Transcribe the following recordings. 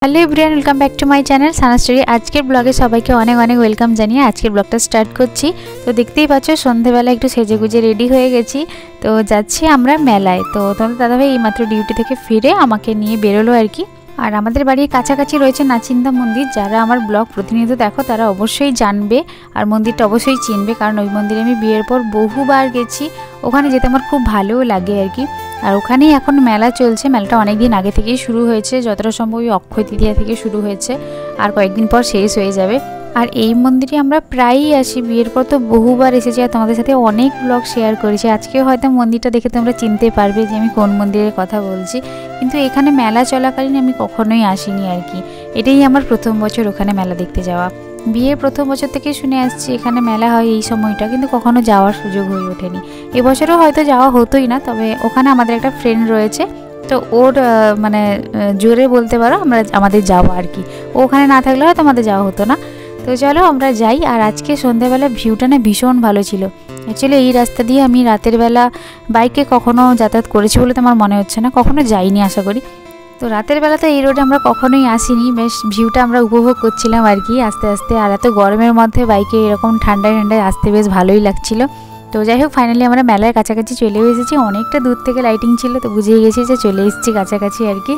Hello everyone, welcome back to my channel Sana story. আজকের ব্লগে সবাইকে অনেক অনেক ওয়েলকাম জানিয়ে আজকের ব্লগটা স্টার্ট করছি। তো দেখতেই পাচ্ছ সন্ধ্যেবেলা একটু সেজে গুজে রেডি হয়ে গেছি। তো যাচ্ছি আমরা মেলায়। তো তোমাদের দাদাভাই এইমাত্র ডিউটি থেকে ফিরে আমাকে নিয়ে বেরোলো আর কি। আর আমাদের বাড়ির কাছাকাছি রয়েছে নাচিন্দা মন্দির। যারা আমার ব্লগ প্রতিনিয়ত দেখো তারা অবশ্যই জানবে আর মন্দিরটা অবশ্যই চিনবে, কারণ ওই মন্দিরে আমি বিয়ের পর বহুবার গেছি। ওখানে যেতে আমার খুব ভালোও লাগে আর কি। আর ওখানেই এখন মেলা চলছে। মেলাটা অনেক দিন আগে থেকেই শুরু হয়েছে, যতটা সম্ভব ওই অক্ষয় তৃতীয়া থেকে শুরু হয়েছে আর কয়েকদিন পর শেষ হয়ে যাবে। আর এই মন্দিরে আমরা প্রায়ই আসি, বিয়ের পর তো বহুবার এসেছি আর তোমাদের সাথে অনেক ব্লগ শেয়ার করেছি। আজকেও হয়তো মন্দিরটা দেখে তোমরা চিনতে পারবে যে আমি কোন মন্দিরের কথা বলছি। কিন্তু এখানে মেলা চলাকালীন আমি কখনোই আসিনি আর কি। এটাই আমার প্রথম বছর ওখানে মেলা দেখতে যাওয়া। বিয়ের প্রথম বছর থেকে শুনে আসছি এখানে মেলা হয় এই সময়টা, কিন্তু কখনো যাওয়ার সুযোগ হয়ে ওঠেনি। এবছরও হয়তো যাওয়া হতোই না, তবে ওখানে আমাদের একটা ফ্রেন্ড রয়েছে, তো ওর মানে জোরে বলতে পারো আমাদের যাওয়া আর কি। ও ওখানে না থাকলে হয়তো আমাদের যাওয়া হতো না। তো চলো আমরা যাই। আর আজকে সন্ধ্যাবেলা ভিউটা না ভীষণ ভালো ছিল। অ্যাকচুয়ালি এই রাস্তা দিয়ে আমি রাতের বেলা বাইকে কখনো যাতায়াত করেছি বলে তো আমার মনে হচ্ছে না, কখনো যাইনি আশা করি। তো রাতের বেলা তো এই রোডে আমরা কখনোই আসিনি। বেশ ভিউটা আমরা উপভোগ করছিলাম আর কি আস্তে আস্তে। আর এত গরমের মধ্যে বাইকে এরকম ঠান্ডায় ঠান্ডায় আসতে বেশ ভালোই লাগছিল। তো যাই হোক, ফাইনালি আমরা মেলার কাছাকাছি চলেও এসেছি। অনেকটা দূর থেকে লাইটিং ছিল, তো বুঝেই গেছি যে চলে এসেছি কাছাকাছি আর কি।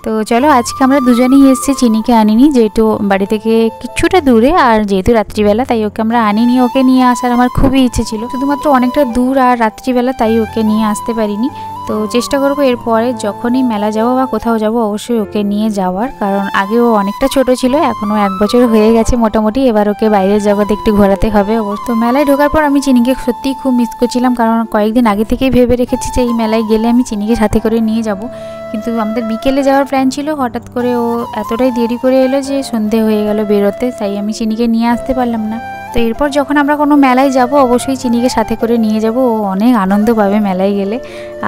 তো চলো, আজকে আমরা দুজনেই এসেছি, চিনিকে আনিনি যেহেতু বাড়ি থেকে কিছুটা দূরে, আর যেহেতু রাত্রিবেলা তাই ওকে আমরা আনিনি। ওকে নিয়ে আসার আমার খুবই ইচ্ছে ছিল, শুধুমাত্র অনেকটা দূর আর রাত্রিবেলা তাই ওকে নিয়ে আসতে পারিনি। তো চেষ্টা করবো এরপরে যখনই মেলা যাবো বা কোথাও যাবো অবশ্যই ওকে নিয়ে যাওয়ার, কারণ আগে ও অনেকটা ছোট ছিল, এখনও 1 বছর হয়ে গেছে মোটামুটি। এবার ওকে বাইরের জগতে একটু ঘোরাতে হবে অবশ্য। মেলায় ঢোকার পর আমি চিনিকে সত্যিই খুব মিস করছিলাম, কারণ কয়েকদিন আগে থেকেই ভেবে রেখেছি যে এই মেলায় গেলে আমি চিনিকে সাথে করে নিয়ে যাব। কিন্তু আমাদের বিকেলে যাওয়ার প্ল্যান ছিল, হঠাৎ করে ও এতটাই দেরি করে এলো যে সন্ধে হয়ে গেল বেরোতে, তাই আমি চিনিকে নিয়ে আসতে পারলাম না। তো এরপর যখন আমরা কোনো মেলায় যাব অবশ্যই চিনিকে সাথে করে নিয়ে যাব, ও অনেক আনন্দ পাবে মেলায় গেলে।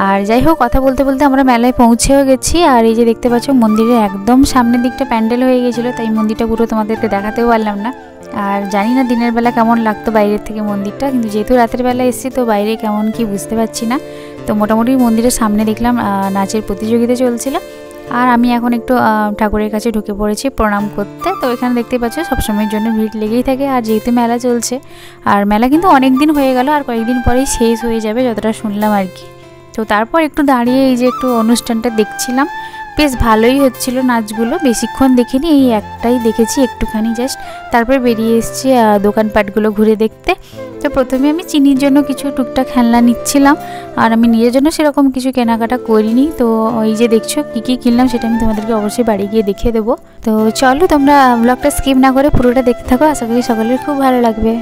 আর যাই হোক, কথা বলতে বলতে আমরা মেলায় পৌঁছেও গেছি। আর এই যে দেখতে পাচ্ছ মন্দিরের একদম সামনের দিকটা প্যান্ডেল হয়ে গেছিলো, তাই মন্দিরটা পুরো তোমাদেরকে দেখাতেও পারলাম না। আর জানি না দিনের বেলা কেমন লাগতো বাইরের থেকে মন্দিরটা, কিন্তু যেহেতু রাতের বেলা এসেছি তো বাইরে কেমন কি বুঝতে পারছি না। তো মোটামুটি মন্দিরের সামনে দেখলাম নাচের প্রতিযোগিতা চলছিল। আর আমি এখন একটু ঠাকুরের কাছে ঢুকে পড়েছি প্রণাম করতে। তো এখানে দেখতে পাচ্ছ সবসময়ের জন্য ভিড় লেগেই থাকে, আর যেহেতু মেলা চলছে, আর মেলা কিন্তু অনেক দিন হয়ে গেল আর কয়েকদিন পরেই শেষ হয়ে যাবে যতটা শুনলাম আর কি। তো তারপর একটু দাঁড়িয়ে এই যে একটু অনুষ্ঠানটা দেখছিলাম, বেশ ভালোই হচ্ছিল নাচগুলো। বেশিক্ষণ দেখিনি, এই একটাই দেখেছি একটুখানি জাস্ট। তারপর বেরিয়ে এসেছি দোকানপাটগুলো ঘুরে দেখতে। তো প্রথমে আমি চিনির জন্য কিছু টুকটাক খেলনা নিচ্ছিলাম, আর আমি নিজের জন্য সেরকম কিছু কেনাকাটা করিনি। তো এই যে দেখছো কী কী কিনলাম সেটা আমি তোমাদেরকে অবশ্যই বাড়ি গিয়ে দেখিয়ে দেবো। তো চলো তোমরা ব্লগটা স্কিপ না করে পুরোটা দেখতে থাকো, আশা করি সকলের খুব ভালো লাগবে।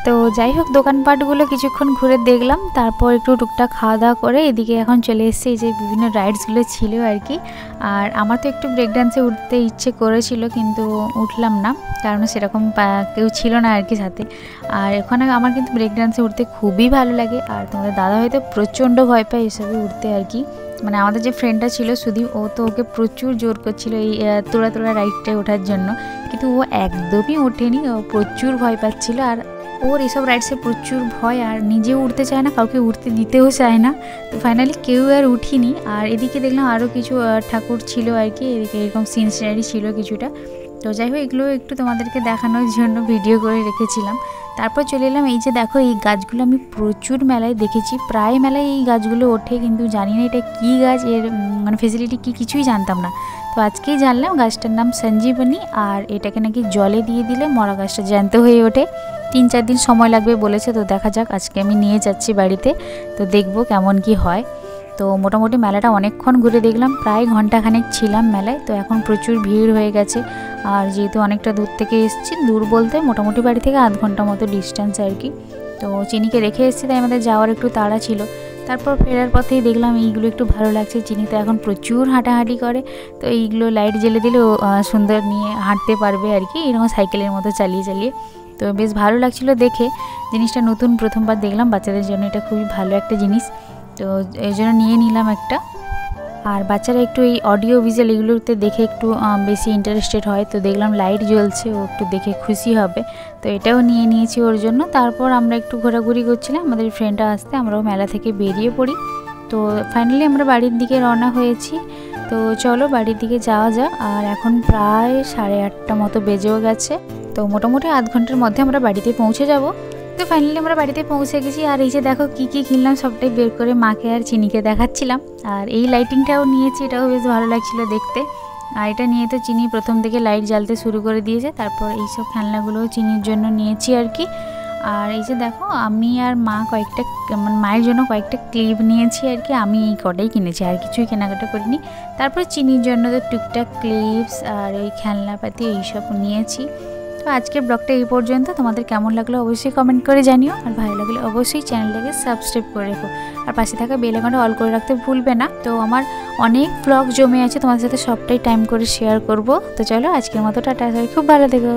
তো যাই হোক, দোকানপাটগুলো কিছুক্ষণ ঘুরে দেখলাম, তারপর একটু টুকটাক খাওয়া দাওয়া করে এদিকে এখন চলে এসেছি। এই যে বিভিন্ন রাইডসগুলো ছিল আর কি। আর আমার তো একটু ব্রেক ডান্সে উঠতে ইচ্ছে করেছিল, কিন্তু উঠলাম না, কারণ সেরকম কেউ ছিল না আর কি সাথে। আর ওখানে আমার কিন্তু ব্রেক ডান্সে উঠতে খুবই ভালো লাগে। আর তোমাদের দাদা হয়তো প্রচণ্ড ভয় পায় এসবে উঠতে আর কি। মানে আমাদের যে ফ্রেন্ডটা ছিল সুদীপ, ও তো ওকে প্রচুর জোর করছিল এই তোড়া তোড়া রাইডটায় ওঠার জন্য, কিন্তু ও একদমই ওঠেনি, ও প্রচুর ভয় পাচ্ছিল। আর ওর এসব রাইডসে প্রচুর ভয়, আর নিজেও উঠতে চায় না, কাউকে উঠতে দিতেও চায় না। তো ফাইনালি কেউ আর উঠিনি। আর এদিকে দেখলাম আরও কিছু ঠাকুর ছিল আর কি, এদিকে এরকম সিনারি ছিল কিছুটা। তো যাই হোক, এগুলো একটু তোমাদেরকে দেখানোর জন্য ভিডিও করে রেখেছিলাম। তারপর চলে এলাম। এই যে দেখো এই গাছগুলো আমি প্রচুর মেলায় দেখেছি, প্রায় মেলায় এই গাছগুলো ওঠে, কিন্তু জানি না এটা কী গাছ, এর মানে ফেসিলিটি কী কিছুই জানতাম না। তো আজকেই জানলাম গাছটার নাম সঞ্জীবনী, আর এটাকে নাকি জলে দিয়ে দিলে মরা গাছটা জ্যান্ত হয়ে ওঠে। 3-4 দিন সময় লাগবে বলেছে, তো দেখা যাক। আজকে আমি নিয়ে যাচ্ছি বাড়িতে, তো দেখবো কেমন কি হয়। তো মোটামুটি মেলাটা অনেকক্ষণ ঘুরে দেখলাম, প্রায় ঘন্টাখানেক ছিলাম মেলায়। তো এখন প্রচুর ভিড় হয়ে গেছে, আর যেহেতু অনেকটা দূর থেকে এসেছি, দূর বলতে মোটামুটি বাড়ি থেকে আধ ঘন্টা মতো ডিস্টেন্স আর কি। তো চিনিকে রেখে এসেছি, তাই আমাদের যাওয়ার একটু তাড়া ছিল। তারপর ফেরার পথেই দেখলাম এইগুলো একটু ভালো লাগছে। চিনি তো এখন প্রচুর হাঁটাহাঁটি করে, তো এইগুলো লাইট জ্বেলে দিলেও সুন্দর নিয়ে হাঁটতে পারবে আর কি, এরকম সাইকেলের মতো চালিয়ে চালিয়ে। তো বেশ ভালো লাগছিল দেখে, জিনিসটা নতুন, প্রথমবার দেখলাম। বাচ্চাদের জন্য এটা খুবই ভালো একটা জিনিস, তো এই জন্য নিয়ে নিলাম একটা। আর বাচ্চারা একটু এই অডিও ভিজুয়াল এগুলোতে দেখে একটু বেশি ইন্টারেস্টেড হয়, তো দেখলাম লাইট জ্বলছে, ও একটু দেখে খুশি হবে, তো এটাও নিয়ে নিয়েছি ওর জন্য। তারপর আমরা একটু ঘোরাঘুরি করছিলাম, আমাদের ফ্রেন্ডরা আসতে আমরাও মেলা থেকে বেরিয়ে পড়ি। তো ফাইনালি আমরা বাড়ির দিকে রওনা হয়েছি। তো চলো বাড়ির দিকে যাওয়া যাক। আর এখন প্রায় 8:30 মতো বেজেও গেছে, তো মোটামুটি আধ ঘন্টার মধ্যে আমরা বাড়িতে পৌঁছে যাব। তো ফাইনালি আমরা বাড়িতে পৌঁছে গেছি। আর এই যে দেখো কী কী কিনলাম সবটাই বের করে মাকে আর চিনিকে দেখাচ্ছিলাম। আর এই লাইটিংটাও নিয়েছি, এটাও বেশ ভালো লাগছিল দেখতে। আর এটা নিয়ে তো চিনি প্রথম থেকে লাইট জ্বালতে শুরু করে দিয়েছে। তারপর এইসব খেলনাগুলোও চিনির জন্য নিয়েছি আর কি। আর এই যে দেখো আমি আর মা কয়েকটা, মানে মায়ের জন্য কয়েকটা ক্লিপ নিয়েছি আর কি। আমি এই কটাই কিনেছি, আর কিছুই কেনাকাটা করিনি। তারপর চিনির জন্য তো টুকটাক ক্লিপস আর ওই খেলনাপাতি এইসব নিয়েছি। তো আজকের ব্লগটা এই পর্যন্ত। তোমাদের কেমন লাগলো অবশ্যই কমেন্ট করে জানিও, আর ভালো লাগলে অবশ্যই চ্যানেলটাকে সাবস্ক্রাইব করে রেখো, আর পাশে থাকা বেল আইকনটা অল করে রাখতে ভুলবে না। তো আমার অনেক ব্লগ জমে আছে, তোমাদের সাথে সবটাই টাইম করে শেয়ার করব। তো চলো আজকের মতো টাটা, সবাই খুব ভালো থেকো।